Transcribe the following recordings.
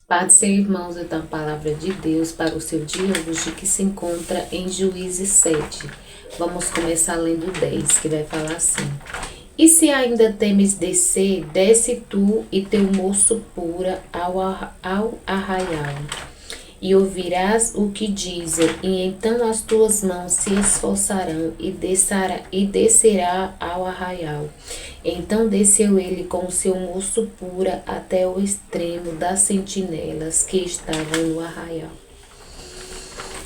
Paz do Senhor, irmãos, então a palavra de Deus para o seu dia hoje, que se encontra em Juízes 7. Vamos começar lendo 10, que vai falar assim: E se ainda temes descer, desce tu e teu moço pura ao arraial, e ouvirás o que dizem, e então as tuas mãos se esforçarão e descerá ao arraial. Então desceu ele com o seu moço pura até o extremo das sentinelas que estavam no arraial.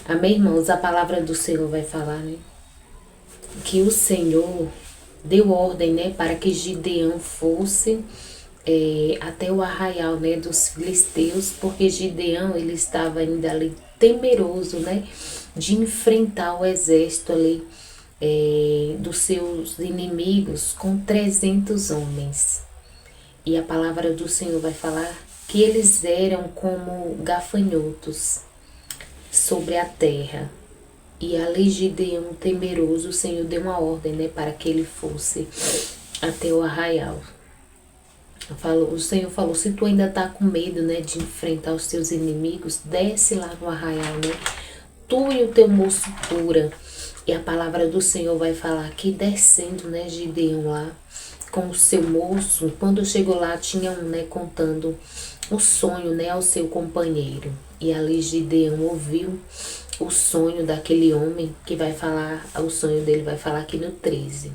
Amém, irmãos? A palavra do Senhor vai falar, né? Que o Senhor deu ordem, né, para que Gideão fosse até o arraial, né, dos filisteus, porque Gideão ele estava ainda ali temeroso, né, de enfrentar o exército ali dos seus inimigos com 300 homens. E a palavra do Senhor vai falar que eles eram como gafanhotos sobre a terra. E ali Gideão temeroso, o Senhor deu uma ordem, né, para que ele fosse até o arraial. O Senhor falou: se tu ainda tá com medo, né, de enfrentar os teus inimigos, desce lá no arraial, né? Tu e o teu moço pura. E a palavra do Senhor vai falar que descendo, né, Gideão lá com o seu moço, quando chegou lá tinha um, né, contando o sonho, né, ao seu companheiro. E ali Gideão ouviu o sonho daquele homem, que vai falar, o sonho dele vai falar aqui no 13.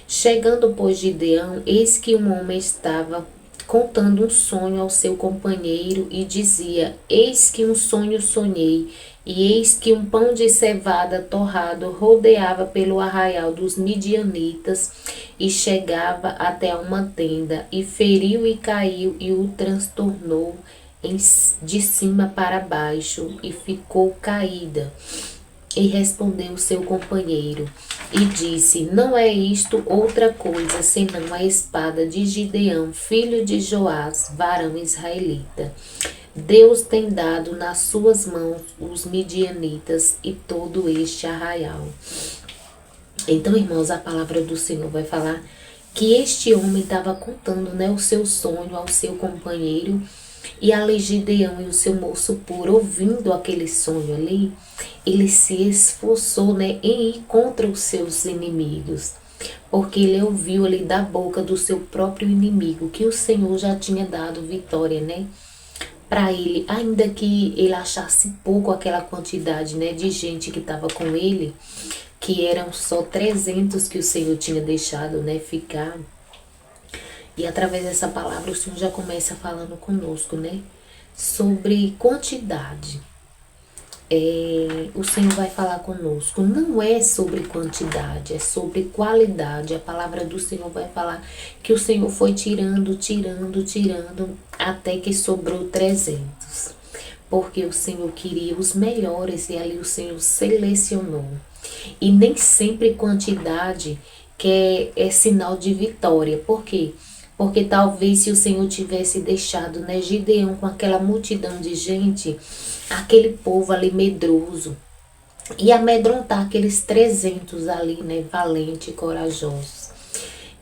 Chegando, pois, Gideão, eis que um homem estava contando um sonho ao seu companheiro e dizia: Eis que um sonho sonhei, e eis que um pão de cevada torrado rodeava pelo arraial dos midianitas e chegava até uma tenda, e feriu e caiu e o transtornou de cima para baixo, e ficou caída. E respondeu seu companheiro e disse: Não é isto outra coisa senão a espada de Gideão, filho de Joás, varão israelita. Deus tem dado nas suas mãos os midianitas e todo este arraial. Então, irmãos, a palavra do Senhor vai falar que este homem estava contando, né, o seu sonho ao seu companheiro. E ali Gideão e o seu moço puro, ouvindo aquele sonho ali, ele se esforçou, né, em ir contra os seus inimigos. Porque ele ouviu ali da boca do seu próprio inimigo que o Senhor já tinha dado vitória, né, para ele. Ainda que ele achasse pouco aquela quantidade, né, de gente que estava com ele, que eram só 300 que o Senhor tinha deixado, né, ficar. E através dessa palavra o Senhor já começa falando conosco, né? Sobre quantidade. O Senhor vai falar conosco. Não é sobre quantidade, é sobre qualidade. A palavra do Senhor vai falar que o Senhor foi tirando, tirando, tirando, até que sobrou 300. Porque o Senhor queria os melhores e ali o Senhor selecionou. E nem sempre quantidade é sinal de vitória. Por quê? Porque talvez se o Senhor tivesse deixado, né, Gideão com aquela multidão de gente, aquele povo ali medroso, e amedrontar aqueles 300 ali, né, valentes e corajosos.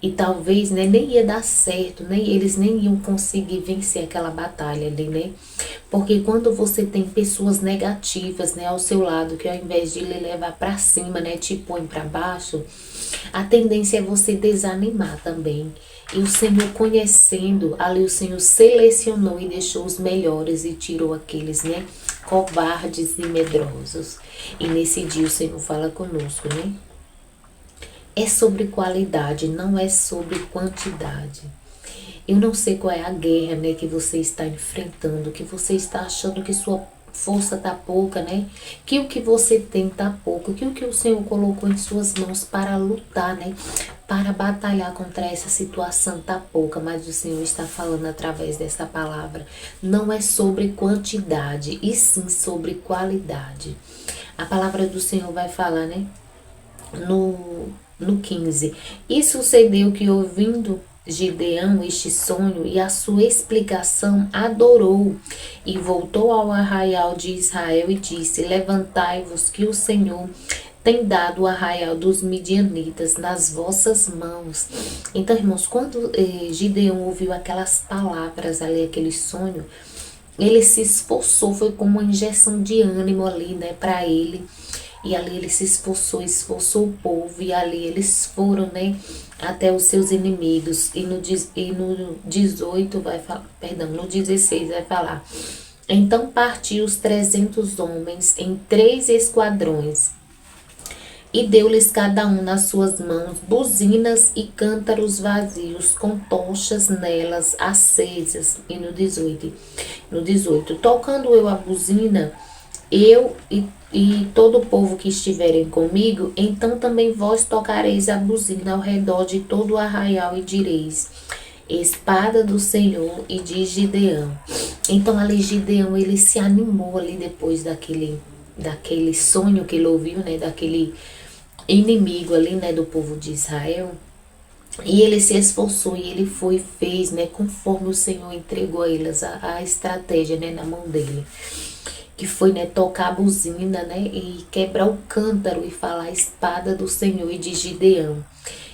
E talvez, né, nem ia dar certo, né, eles nem iam conseguir vencer aquela batalha ali, né. Porque quando você tem pessoas negativas, né, ao seu lado, que ao invés de lhe levar para cima, né, te põe para baixo, a tendência é você desanimar também. E o Senhor, conhecendo, ali o Senhor selecionou e deixou os melhores e tirou aqueles, né, covardes e medrosos. E nesse dia o Senhor fala conosco, né? É sobre qualidade, não é sobre quantidade. Eu não sei qual é a guerra, né, que você está enfrentando, que você está achando que sua força tá pouca, né? Que o que você tem tá pouco, que o que o Senhor colocou em suas mãos para lutar, né? Para batalhar contra essa situação tá pouca, mas o Senhor está falando através dessa palavra. Não é sobre quantidade, e sim sobre qualidade. A palavra do Senhor vai falar, né? No 15. E sucedeu que, ouvindo Gideão este sonho e a sua explicação, adorou e voltou ao arraial de Israel e disse: Levantai-vos, que o Senhor tem dado o arraial dos midianitas nas vossas mãos. Então, irmãos, quando Gideão ouviu aquelas palavras ali, aquele sonho, ele se esforçou, foi como uma injeção de ânimo ali, né, para ele. E ali ele se esforçou, esforçou o povo, e ali eles foram, né, até os seus inimigos. E no 18 vai falar, perdão, no 16 vai falar. Então partiu os 300 homens em 3 esquadrões, e deu-lhes cada um nas suas mãos buzinas e cântaros vazios, com tochas nelas acesas. E no 18, tocando eu a buzina, eu e todo o povo que estiverem comigo, então também vós tocareis a buzina ao redor de todo o arraial e direis: espada do Senhor e de Gideão. Então ali Gideão, ele se animou ali depois daquele sonho que ele ouviu, né, daquele inimigo ali, né, do povo de Israel. E ele se esforçou e ele foi e fez, né, conforme o Senhor entregou a eles a estratégia, né, na mão dele. Que foi, né, tocar a buzina, né, e quebrar o cântaro e falar a espada do Senhor e de Gideão.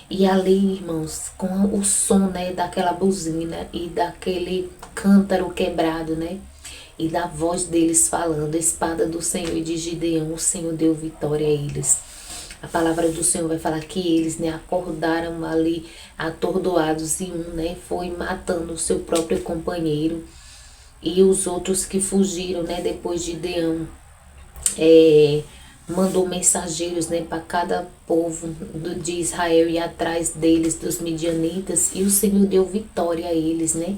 E ali, irmãos, com o som, né, daquela buzina e daquele cântaro quebrado, né, e da voz deles falando, a espada do Senhor e de Gideão, o Senhor deu vitória a eles. A palavra do Senhor vai falar que eles, né, acordaram ali atordoados, e um, né, foi matando o seu próprio companheiro, e os outros que fugiram, né, depois de Gideão, mandou mensageiros, né, para cada povo de Israel ir atrás deles, dos midianitas, e o Senhor deu vitória a eles, né,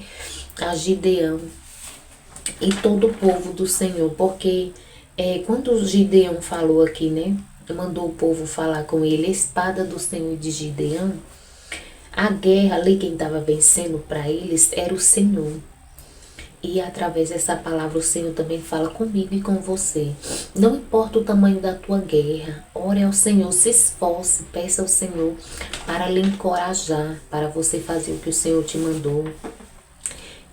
a Gideão e todo o povo do Senhor, porque quando Gideão falou aqui, né, mandou o povo falar com ele, a espada do Senhor de Gideão, a guerra ali, quem estava vencendo para eles era o Senhor. E através dessa palavra o Senhor também fala comigo e com você. Não importa o tamanho da tua guerra, ore ao Senhor, se esforce, peça ao Senhor para lhe encorajar, para você fazer o que o Senhor te mandou.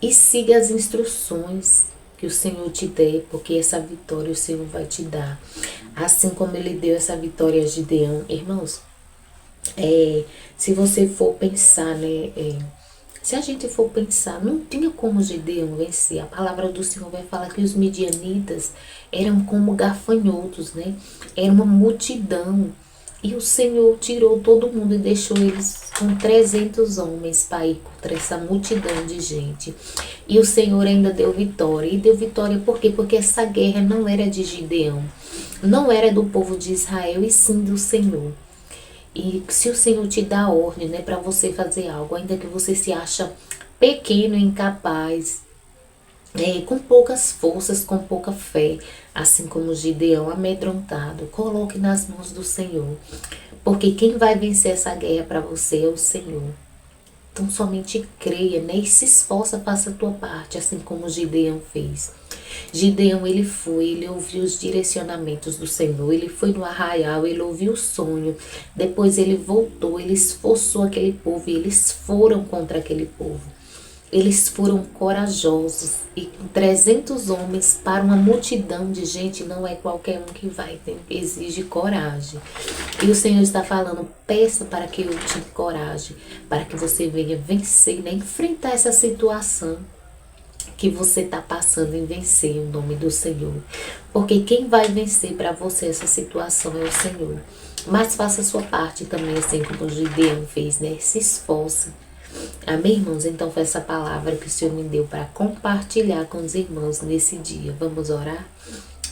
E siga as instruções que o Senhor te dê, porque essa vitória o Senhor vai te dar. Assim como ele deu essa vitória a Gideão. Irmãos, se você for pensar, né, se a gente for pensar, não tinha como Gideão vencer. A palavra do Senhor vai falar que os midianitas eram como gafanhotos, né? Era uma multidão. E o Senhor tirou todo mundo e deixou eles com 300 homens para ir contra essa multidão de gente. E o Senhor ainda deu vitória. E deu vitória por quê? Porque essa guerra não era de Gideão, não era do povo de Israel, e sim do Senhor. E se o Senhor te dá ordem, né, para você fazer algo, ainda que você se acha pequeno, incapaz, com poucas forças, com pouca fé, assim como Gideão, amedrontado, coloque nas mãos do Senhor, porque quem vai vencer essa guerra para você é o Senhor. Então somente creia, né, e se esforça, faça a tua parte, assim como Gideão fez. Gideão, ele ouviu os direcionamentos do Senhor, ele foi no arraial, ele ouviu o sonho, depois ele voltou, ele esforçou aquele povo e eles foram contra aquele povo. Eles foram corajosos, e com 300 homens para uma multidão de gente não é qualquer um que vai, exige coragem. E o Senhor está falando, peça para que eu te encoraje, para que você venha vencer, né? Enfrentar essa situação que você está passando, em vencer em nome do Senhor. Porque quem vai vencer para você essa situação é o Senhor. Mas faça a sua parte também, assim como o Gideão fez, né? Se esforça. Amém, irmãos? Então foi essa palavra que o Senhor me deu para compartilhar com os irmãos nesse dia. Vamos orar?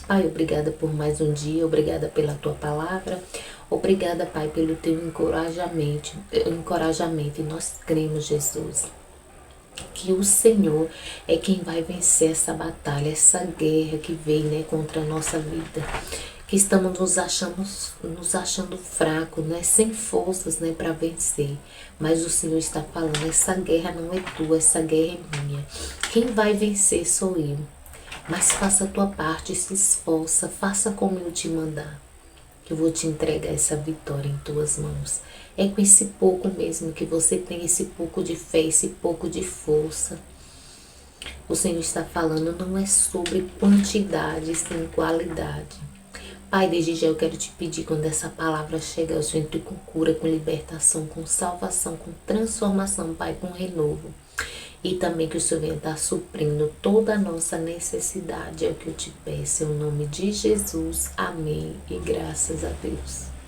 Pai, obrigada por mais um dia, obrigada pela tua palavra, obrigada, Pai, pelo teu encorajamento, e nós cremos, Jesus, que o Senhor é quem vai vencer essa batalha, essa guerra que vem, né, contra a nossa vida, que estamos nos achando fracos, né, sem forças, né, para vencer. Mas o Senhor está falando, essa guerra não é tua, essa guerra é minha. Quem vai vencer sou eu. Mas faça a tua parte, se esforça, faça como eu te mandar, que eu vou te entregar essa vitória em tuas mãos. É com esse pouco mesmo que você tem, esse pouco de fé, esse pouco de força. O Senhor está falando, não é sobre quantidade, sim qualidade. Pai, desde já eu quero te pedir, quando essa palavra chega, eu Senhor, entre com cura, com libertação, com salvação, com transformação, Pai, com renovo. e também que o Senhor venha estar suprindo toda a nossa necessidade. É o que eu te peço, em nome de Jesus. Amém e graças a Deus.